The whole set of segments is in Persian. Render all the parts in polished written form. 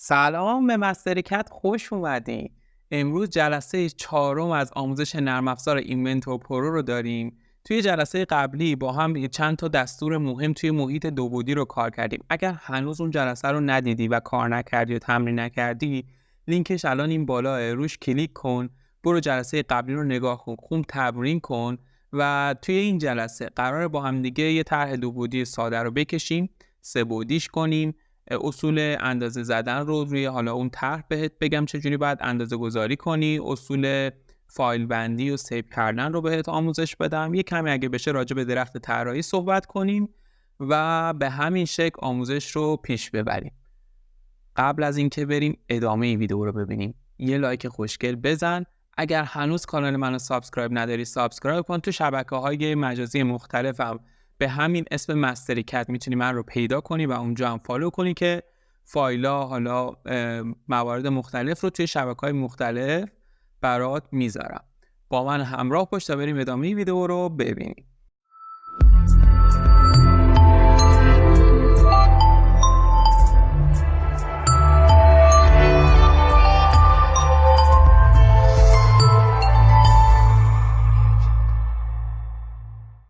سلام به مسترکت خوش اومدین. امروز جلسه چهارم از آموزش نرم افزار اینونتور پرو رو داریم. توی جلسه قبلی با هم چند تا دستور مهم توی محیط دو بعدی رو کار کردیم. اگر هنوز اون جلسه رو ندیدی و کار نکردی و تمرین نکردی، لینکش الان این بالاه، روش کلیک کن، برو جلسه قبلی رو نگاه کن، خوب تمرین کن و توی این جلسه قراره با هم دیگه یه طرح دو بعدی ساده رو بکشیم، سه بعدیش کنیم. اصول اندازه زدن رو روی حالا اون طرح بهت بگم چجوری باید اندازه گذاری کنی، اصول فایل بندی و سیو کردن رو بهت آموزش بدم، یه کمی اگه بشه راجع به درخت طراحی صحبت کنیم و به همین شکل آموزش رو پیش ببریم. قبل از اینکه بریم ادامه این ویدیو رو ببینیم، یه لایک خوشگل بزن. اگر هنوز کانال منو سابسکرایب نداری سابسکرایب کن. تو شبکه‌های مجازی مختلفم به همین اسم مستریکت میتونی من رو پیدا کنی و اونجا هم فالو کنی که فایلا حالا موارد مختلف رو توی شبکه‌های مختلف برات میذارم. با من همراه باش تا بریم ادامه ویدیو رو ببینیم.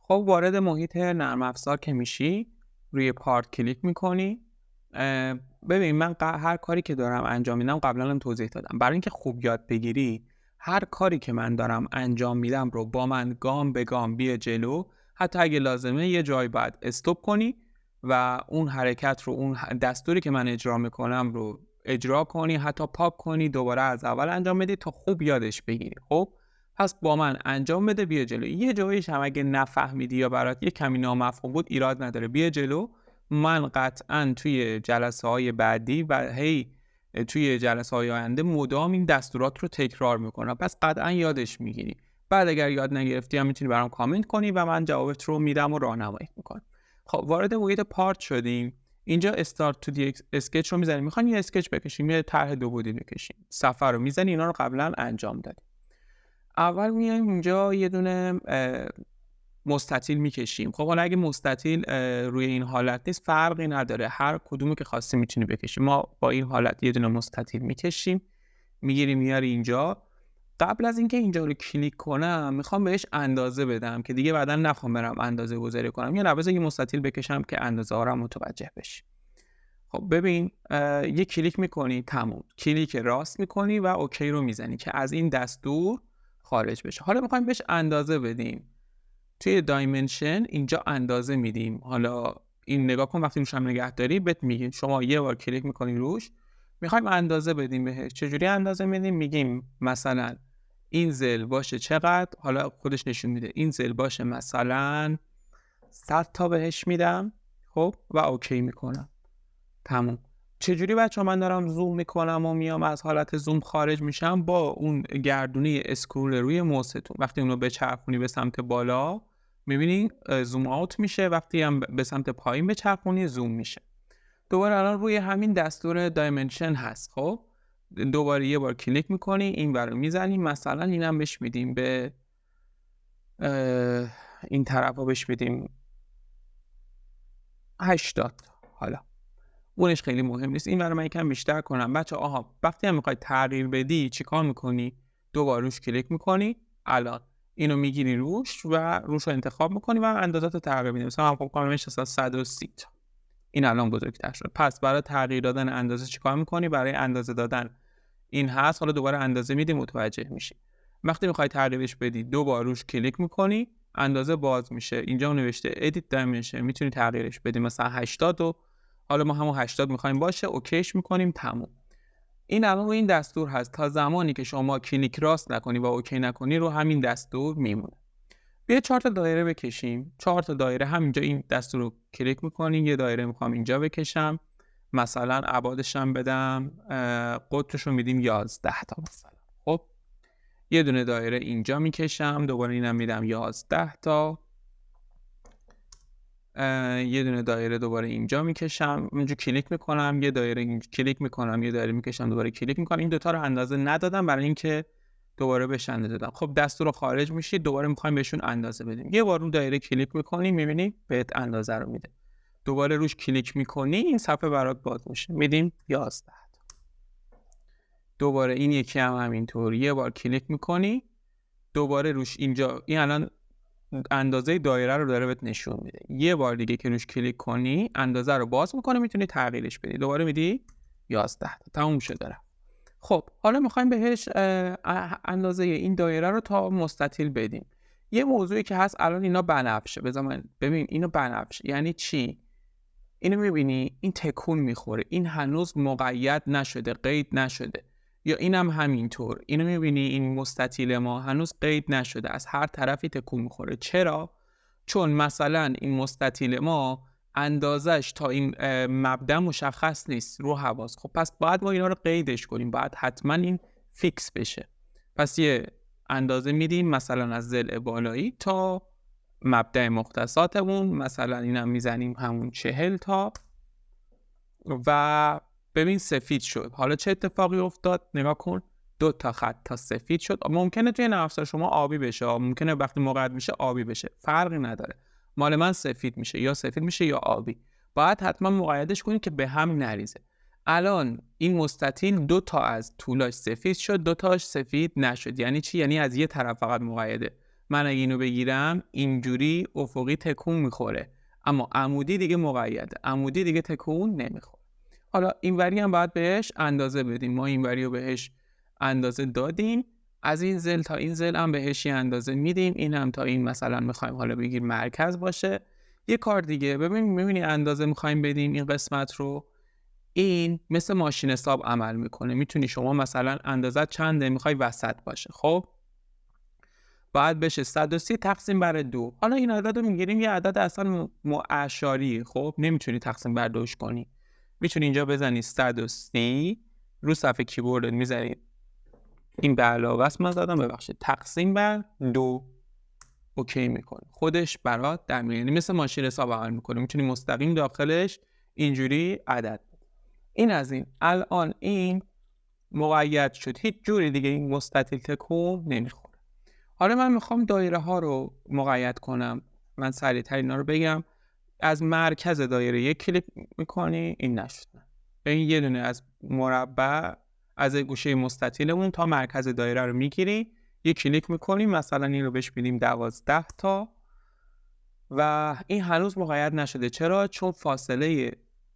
خب وارد محیط نرم افزار که میشی، روی پارت کلیک میکنی. ببین من هر کاری که دارم انجام میدم قبلا هم توضیح دادم. برای اینکه خوب یاد بگیری هر کاری که من دارم انجام میدم رو با من گام به گام بیا جلو. حتی اگه لازمه یه جایی باید استوب کنی و اون حرکت رو، اون دستوری که من اجرا میکنم رو اجرا کنی، حتی پاک کنی، دوباره از اول انجام بدی تا خوب یادش بگیری. خب پس با من انجام بده، بیا جلو. یه جاییش هم اگه نفهمیدی یا برات یه کمی نامفهوم بود ایراد نداره، بیا جلو. من قطعاً توی جلسه‌های بعدی و توی جلسه‌های آینده مدام این دستورات رو تکرار میکنم، پس قطعاً یادش میگیری. بعد اگر یاد نگرفتی هم میتونی برام کامنت کنی و من جوابت رو میدم و راهنمایی میکنم. خب وارد محیط پارت شدیم. اینجا استارت تو دی اسکچ رو میزنیم. میخوایم یه اسکچ بکشیم، یه طرح دو بعدی بکشیم. صفحه رو میزنی. اینا رو قبلا انجام دادیم. اول میایم اینجا یه دونه مستطیل میکشیم. خب حالا اگه مستطیل روی این حالت نیست فرقی نداره، هر کدومو که خواستی میتونی بکشی. ما با این حالت یه دونه مستطیل میکشیم، میگیری میاری اینجا. قبل از اینکه اینجا رو کلیک کنم میخوام بهش اندازه بدم که دیگه بعداً نخوام برم اندازه گذاری کنم. یا نباید یه مستطیل بکشم که اندازه ها رو متوجه بشی. خب ببین یه کلیک میکنی، تموم. کلیک راست میکنی و اوکی رو میزنی که از این دستور خارج بشه. حالا میخوایم بهش اندازه بدیم. توی دایمنشن اینجا اندازه میدیم. حالا این نگاه کن، وقتی روش هم نگهداری بهت میگه، شما یه بار کلیک میکنی روش، میخوایم اندازه بدیم بهش. چجوری اندازه میدیم؟ میگیم مثلا این زل باشه چقدر، حالا خودش نشون میده. این زل باشه مثلا 100 تا بهش میدم. خب و اوکی میکنم. تموم. چجوری بچه‌ها من دارم زوم میکنم و میام از حالت زوم خارج میشم؟ با اون گردونه اسکرول روی موستون وقتی اونو بچرخونی به سمت بالا میبینی زوم آوت میشه، وقتی هم به سمت پایین بچرخونی زوم میشه. دوباره الان روی همین دستور دایمنشن هست. خب دوباره یه بار کلیک میکنی، این برو میزنی، مثلا اینم بهش میدیم، به این طرفا بهش میدیم 80. حالا اونش خیلی مهم نیست. این برای من یکم بیشتر کنم بچه. وقتی هم میخوای تغییر بدی چیکار میکنی؟ دوباره روش کلیک میکنی. الان اینو میگیری روش و روش رو انتخاب میکنی و اندازات رو تغییر میدی. مثلا من خب کاملش اصلا 130 تا. این الان بزرگتر شد. پس برای تغییر دادن اندازه چیکار میکنی؟ برای اندازه دادن این هست. حالا دوباره اندازه میدی، متوجه میشی. وقتی میخوای تغییرش بدی دوباره روش کلیک میکنی، اندازه باز میشه. اینجا نوشته edit dimension، میتونی تغییرش بدی مثلا 80 و حالا ما همون 80 میخوایم باشه، اوکیش میکنیم، تموم. این الان رو این دستور هست. تا زمانی که شما کلیک راست نکنی و اوکی نکنی رو همین دستور میمونه. بیا 4 تا دایره بکشیم. 4 تا دایره همینجا این دستور رو کلیک میکنیم. یه دایره میخوام اینجا بکشم، مثلا ابعادش هم بدم، قطرش رو میدیم 11 تا مثلا. خب یه دونه دایره اینجا میکشم، دوباره اینم میدم 11 تا. یه دونه دایره دوباره اینجا میکشم، اینجا کلیک میکنم، یه دایره اینجا کلیک میکنم، یه دایره میکشم، دوباره کلیک میکنم. این دوتا رو اندازه ندادم برای اینکه دوباره بهش اندازه دادم. خب دستور رو خارج میشید، دوباره میخوایم بهشون اندازه بدیم. یه بار اون دایره کلیک میکنی، میبینی بهت اندازه رو میده. دوباره روش کلیک میکنی، این صفحه برات باز میشه، میدیم 11. دوباره این یکی هم همینطور، یه بار کلیک میکنی، دوباره روش اینجا این الان اندازه دایره رو داره بهت نشون میده. یه بار دیگه که روش کلیک کنی اندازه رو باز میکنه، میتونی تغییرش بدی. دوباره میدی 11 تموم شده. خب حالا میخوایم بهش اندازه این دایره رو تا مستطیل بدیم. یه موضوعی که هست الان اینا بنفشه. ببین اینو بنفشه یعنی چی؟ اینو میبینی این تکون میخوره، این هنوز مقید نشده، قید نشده. یا اینم همینطور، اینو میبینی این مستطیل ما هنوز قید نشده، از هر طرفی تکون میخوره. چرا؟ چون مثلا این مستطیل ما اندازش تا این مبدا مشخص نیست رو حواس. خب پس باید ما اینا رو قیدش کنیم، باید حتما این فیکس بشه. پس یه اندازه میدیم مثلا از ضلع بالایی تا مبدأ مختصاتمون، مثلا اینم میزنیم همون 40 تا و ببین سفید شد. حالا چه اتفاقی افتاد؟ نگاه کن، 2 تا خط تا سفید شد. ممکنه توی نرم افزار شما آبی بشه، ممکنه وقتی مقید میشه آبی بشه، فرقی نداره. مال من سفید میشه، یا سفید میشه یا آبی. باید حتما مقیدش کنید که به هم نریزه. الان این مستطیل 2 تا از طولاش سفید شد، 2 تاش سفید نشد. یعنی چی؟ یعنی از یه طرف فقط مقیده. من اگه اینو بگیرم اینجوری افقی تکون میخوره، اما عمودی دیگه مقیده، عمودی دیگه تکون نمیخوره. حالا اینوری هم باید بهش اندازه بدیم. ما اینوری رو بهش اندازه دادیم، از این ضلع تا این ضلع هم بهش اندازه میدیم. این هم تا این مثلا میخوایم حالا بگیر مرکز باشه. یه کار دیگه میبینی اندازه میخوایم بدیم این قسمت رو، این مثل ماشین حساب عمل میکنه. میتونی شما مثلا اندازه چنده میخوای وسط باشه، خب باید بشه 130 تقسیم بر 2. حالا این عدد رو میگیریم یه عدد اصلا اعشاری، خب نمیتونی تقسیم بر 2 کنی. میتونی اینجا بزنی 130، رو صفحه کیبورد میزنی این به علاوه است، من زدم ببخشید، تقسیم بر 2. اوکی میکنه، خودش برات در میاد. مثل ماشین حساب عمل میکنه، میتونی مستقیم داخلش اینجوری عدد. این از این. الان این مقید شد، هیچ جوری دیگه این مستطیل تکون نمیخوره. حالا من میخوام دایره ها رو مقید کنم. من سریعتر اینا رو بگم. از مرکز دایره یک کلیک میکنی، این نشد. این یه دونه از مربع از گوشه مستطیلمون تا مرکز دایره رو میگیری، یک کلیک میکنیم، مثلا این رو بهش میدیم 12 تا و این هنوز مقید نشده. چرا؟ چون فاصله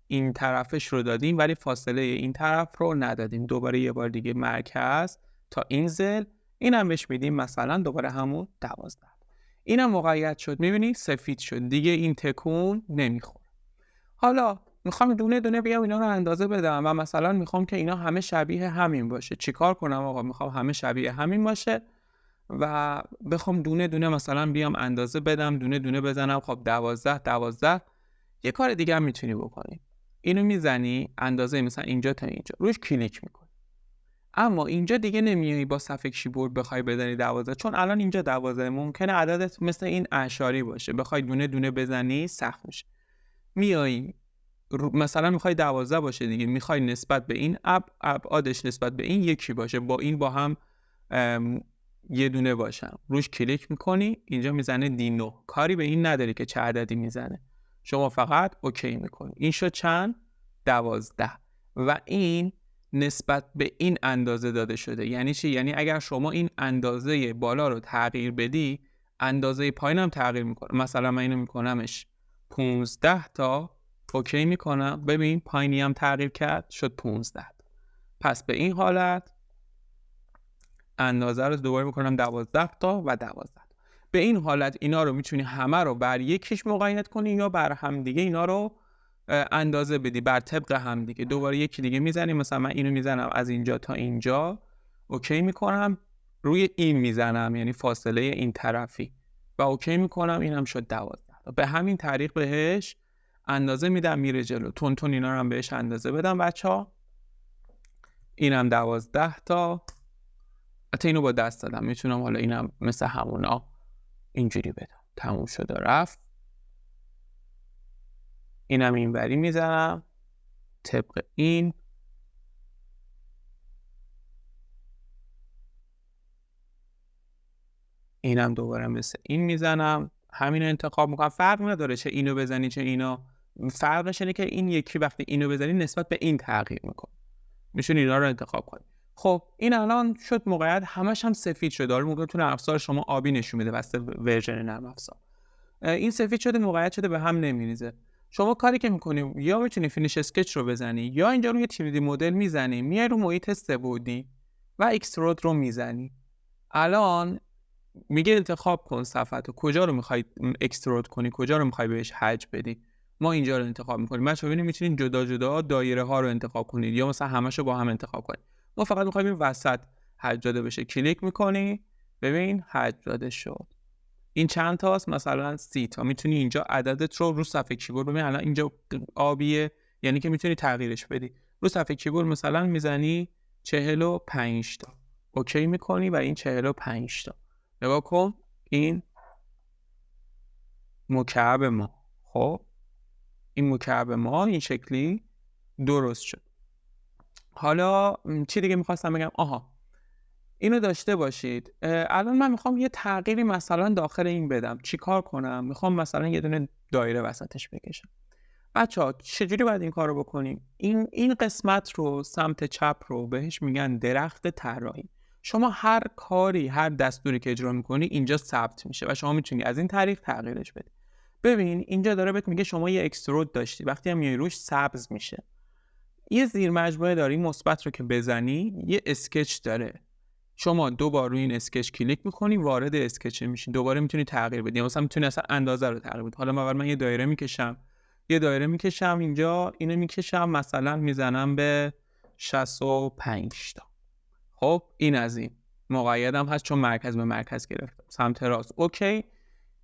این طرفش رو دادیم ولی فاصله این طرف رو ندادیم. دوباره یه بار دیگه مرکز تا این ضلع، اینم بهش میدیم مثلا دوباره همون 12. اینم مقید شد، میبینی سفید شد دیگه، این تکون نمیخوره. حالا میخوام دونه دونه بیام اینا رو اندازه بدم و مثلا میخوام که اینا همه شبیه همین باشه. چیکار کنم آقا؟ میخوام همه شبیه همین باشه و بخوام دونه دونه مثلا بیام اندازه بدم، دونه دونه بزنم. خب 12. یه کار دیگه هم میتونی بکنی، اینو میزنی اندازه مثلا اینجا تا اینجا، روش کلیک میکنی. اما اینجا دیگه نمیای با صفحه کیبورد بخوای بدنی 12، چون الان اینجا 12 ممکنه عددت مثل این اعشاری باشه، بخوای دونه دونه بزنی سخت میشه. میای مثلا میخوای 12 باشه دیگه، میخوای نسبت به این ابعادش نسبت به این یکی باشه، با این با هم یه دونه باشن. روش کلیک میکنی، اینجا میزنه D9. کاری به این نداری که چه عددی میزنه، شما فقط اوکی میکنی. این شد چند؟ 12. و این نسبت به این اندازه داده شده. یعنی چی؟ یعنی اگر شما این اندازه بالا رو تغییر بدی، اندازه پایین هم تغییر میکنه. مثلا من اینو میکنمش 15 تا، اوکی میکنم، ببین پایینی هم تغییر کرد، شد 15. پس به این حالت اندازه رو دوباره میکنم 12 تا و 12. به این حالت اینا رو میتونی همه رو بر یکیش مقید کنی یا بر هم دیگه اینا رو اندازه بدی بر طبق هم دیگه. دوباره یکی دیگه میزنی، مثلا من اینو میزنم از اینجا تا اینجا، اوکی میکنم، روی این میزنم یعنی فاصله این طرفی و اوکی میکنم، اینم شد 12. به همین طریق بهش اندازه میدم، میره جلو. تون اینا رو هم بهش اندازه بدم بچه‌ها. اینم 12 تا. حتی اینو با دست دادم، میتونم حالا اینم مثل همونا اینجوری بدم. تموم شد و رفت. اینم اینوری میزنم طبق این. اینم دوباره مثل این میزنم، همین رو انتخاب میکنم. فرق نداره چه اینو بزنی چه اینو، فرقش اینه که این یکی وقتی اینو بزنی نسبت به این تغییر میکنه. میشون اینا رو انتخاب کنی. خب این الان شد موقعیت همش هم سفید شده. حالا ممکنه تو نرم افزار شما آبی نشون میده واسه ورژن نرم افزار. این سفید شده، موقعیت شده، به هم نمیریزه. شما کاری که می‌کنی یا میتونی فینیش اسکچ رو بزنی یا اینجا روی 3D مدل میزنی، میای رو محیط سه‌بعدی و اکسترود رو میزنی. الان میگه انتخاب کن صفحه‌تو، کجا رو می‌خوای اکسترود کنی، کجا رو می‌خوای بهش حجم بدی. ما اینجا رو انتخاب می‌کنیم. بچه‌ها ببینید میتونید جدا جدا دایره ها رو انتخاب کنید یا مثلا همه‌شو با هم انتخاب کنید. ما فقط می‌خوایم این وسط حجم داده بشه. کلیک می‌کنی، ببین حجم داده شد. این چند تاست؟ مثلا 30 تا. میتونی اینجا عددت رو صفحه کیبورد ببین الان اینجا آبیه، یعنی که میتونی تغییرش بدی. رو صفحه کیبورد مثلا میزنی 45 تا. اوکی میکنی و این 45 تا. نگاه کن این مکعب ما. خب این مکعب ما این شکلی درست شد. حالا چی دیگه میخواستم بگم؟ اینو داشته باشید. الان من میخوام یه تغییری مثلا داخل این بدم. چی کار کنم؟ میخوام مثلا یه دونه دایره وسطش بکشم. بچه‌ها چجوری باید این کار رو بکنیم؟ این قسمت رو سمت چپ رو بهش میگن درخت طراحی. شما هر کاری، هر دستوری که اجرا میکنی اینجا ثبت میشه و شما میتونی از این طریق تغییرش بدی. ببین اینجا داره بهت میگه شما یه اکسترود داشتی، وقتی هم میای روش سبز میشه. یه زیر مجموعه داری مثبت رو که بزنی یه اسکچ داره. شما دوبار روی این اسکچ کلیک میکنی، وارد اسکچ میشین، دوباره میتونی تغییر بدی. مثلا میتونی اصلا اندازه رو تغییر بدی. حالا من یه دایره میکشم اینجا، اینو میکشم مثلا میزنم به 65 تا. خب این از این مقیدم هست چون مرکز به مرکز گرفتم سمت راست. اوکی.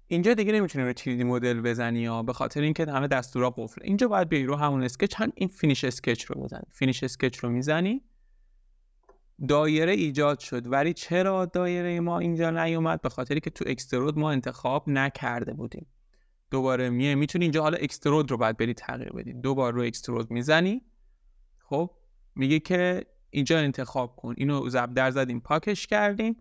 اینجا دیگه نمیتونی رو 3D مدل بزنی ها، به خاطر اینکه همه دستورا قفله. اینجا باید بیای رو همون اسکچ، این فینیش اسکچ رو بزنی. فینیش اسکچ رو میزنی، دایره ایجاد شد. ولی چرا دایره ما اینجا نیومد؟ به خاطری که تو اکسترود ما انتخاب نکرده بودیم. دوباره میتونی اینجا حالا اکسترود رو بعد بری تغییر بدی. دوباره رو اکسترود میزنی. خب میگه که اینجا انتخاب کن. اینو ضرب زدیم پاکش کردیم.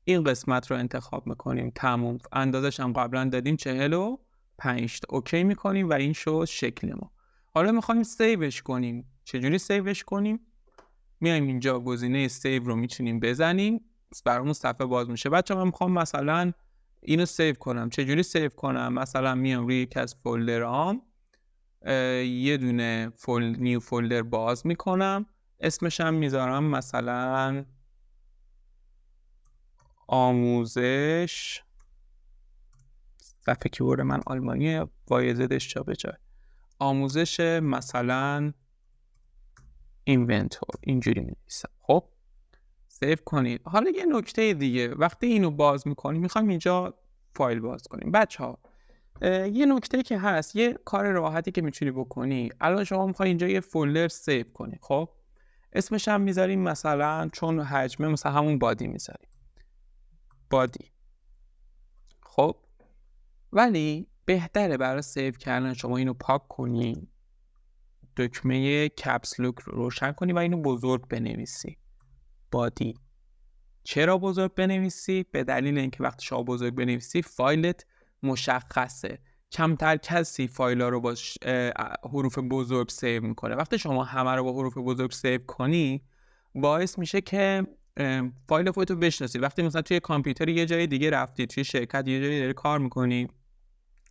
این قسمت رو انتخاب میکنیم. تموم. اندازش هم قبلا دادیم 45 تا. اوکی میکنیم و این شد شکل ما. حالا میخوایم سیوش کنیم. چجوری سیوش کنیم؟ میایم اینجا گزینه سیو رو میتونیم بزنیم، برامون صفحه باز میشه. بچه‌ها من میخوام مثلا اینو سیو کنم. چجوری سیو کنم؟ مثلا میام روی یکی از فولدرام یه دونه نیو فولدر باز میکنم، اسمش هم میذارم مثلا آموزش. صفحه کیبورد من آلمانیه، وایزدش جا به جای. آموزش مثلا اینونتور، اینجوری می‌نویسم. خب سیو کنید. حالا یه نکته دیگه، وقتی اینو باز می‌کنیم می‌خوایم اینجا فایل باز کنیم. بچه‌ها یه نکته که هست، یه کار راحتی که می‌تونی بکنی، الان شما می‌خوای اینجا یه فولدر سیو کنی. خب اسمش هم می‌ذاریم مثلا، چون حجمه مثلا همون بادی می‌ذاریم، بادی. خب ولی بهتره برای سیو کردن شما اینو پاک کنی، دکمه کپس لوک رو روشن کنی و اینو بزرگ بنویسی، بادی. چرا بزرگ بنویسی؟ به دلیل اینکه وقتی شما بزرگ بنویسی فایلت مشخصه. کمتر کسی فایل‌ها رو با حروف بزرگ سیو میکنه. وقتی شما همه رو با حروف بزرگ سیو کنی باعث میشه که فایل خودتو بشناسی. وقتی مثلا توی کامپیوتر یه جای دیگه رفتی، توی شرکت یه جایی داری کار میکنی،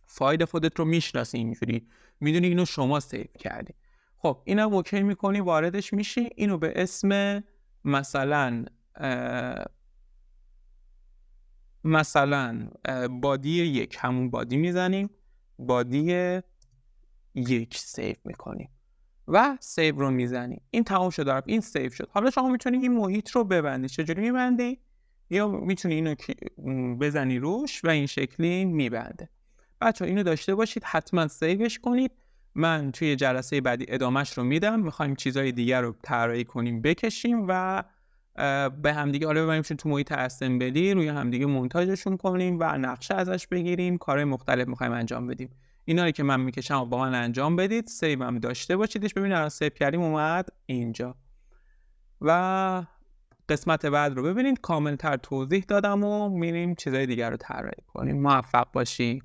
فایل خودت رو میشناسی، اینجوری میدونی اینو شما سیو کردی. خب اینو اوکی میکنی، واردش میشی. اینو به اسم مثلا بادی 1، همون بادی میزنیم، بادی 1 سیو میکنیم و سیو رو میزنیم. این تمام شد، این سیو شد. حالا شما میتونی این محیط رو ببندی. چجوری میبندی؟ یا میتونی اینو بزنی روش و این شکلی میبنده. بچه‌ها اینو داشته باشید، حتما سیوش کنید. من توی جلسه بعدی ادامهش رو میدم. میخوایم چیزای دیگر رو طراحی کنیم، بکشیم و به همدیگه حالا ببریم تو محیط اسمبلی، روی همدیگه مونتاژشون کنیم و نقشه ازش بگیریم. کارهای مختلف میخوایم انجام بدیم. اینا رو که من میکشم و با من انجام بدید. سیو هم داشته باشیدش. ببینید الان سیو کردیم اومد اینجا. و قسمت بعد رو ببینید، کاملتر توضیح دادم و میریم چیزای دیگر رو طراحی کنیم. موفق باشی.